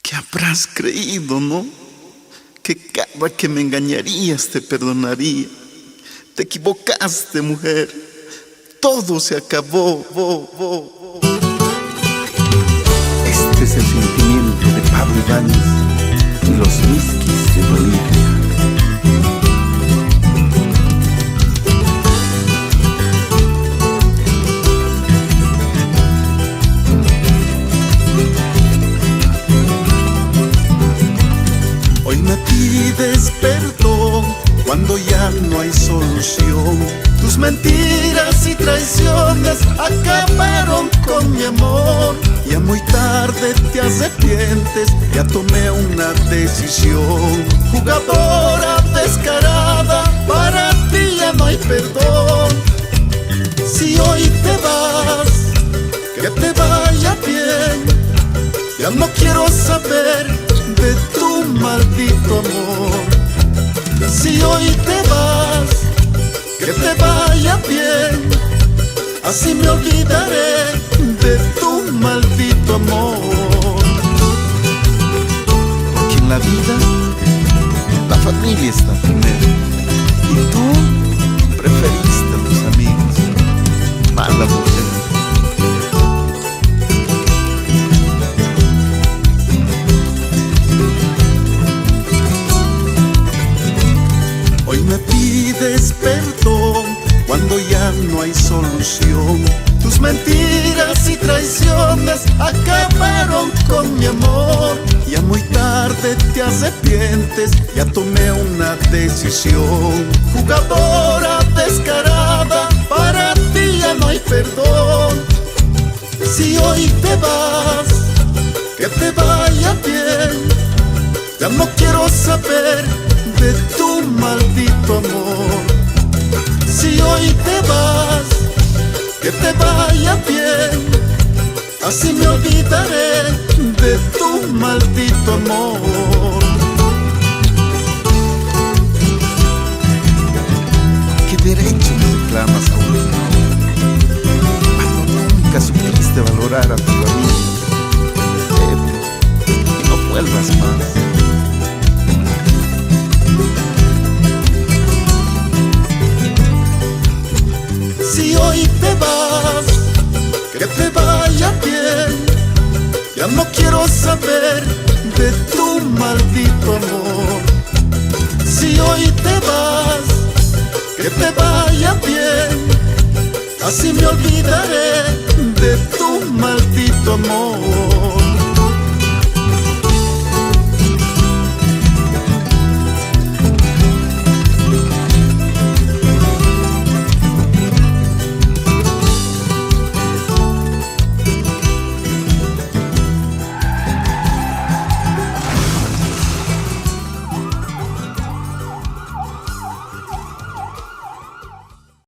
¿Qué habrás creído, no? Que cada que me engañarías te perdonaría. Te equivocaste, mujer. Todo se acabó. Este es el sentimiento de Pablo Ibáñez y los whiskies de Bolivia. Hoy me pides perdón cuando ya no hay solución. Tus mentiras y traiciones acabaron con mi amor. Ya muy tarde te arrepientes, ya tomé una decisión. Jugadora descarada, para ti ya no hay perdón. Si hoy te vas, que te vaya bien. Ya no quiero saber de tu maldito amor. Si hoy te vas, que te vaya bien. Así me olvidaré de tu maldito amor. Porque en la vida la familia está primero, y tú preferiste a tus amigos. Mala mujer. Hoy me pides perdón cuando ya no hay solución. Tus mentiras y traiciones acabaron con mi amor. Ya muy tarde te arrepientes, ya tomé una decisión. Jugadora descarada, para ti ya no hay perdón. Si hoy te vas, que te vaya bien. Ya no quiero saber de tu maldito amor. Si hoy te vas, que te vaya bien. Así me olvidaré de tu maldito amor. ¿Qué derecho me reclamas ahora? Cuando nunca supiste valorar a tu amigo. Y no vuelvas más. Si hoy te vas, que te vaya bien. Ya no quiero saber de tu maldito amor. Si hoy te vas, que te vaya bien. Así me olvidaré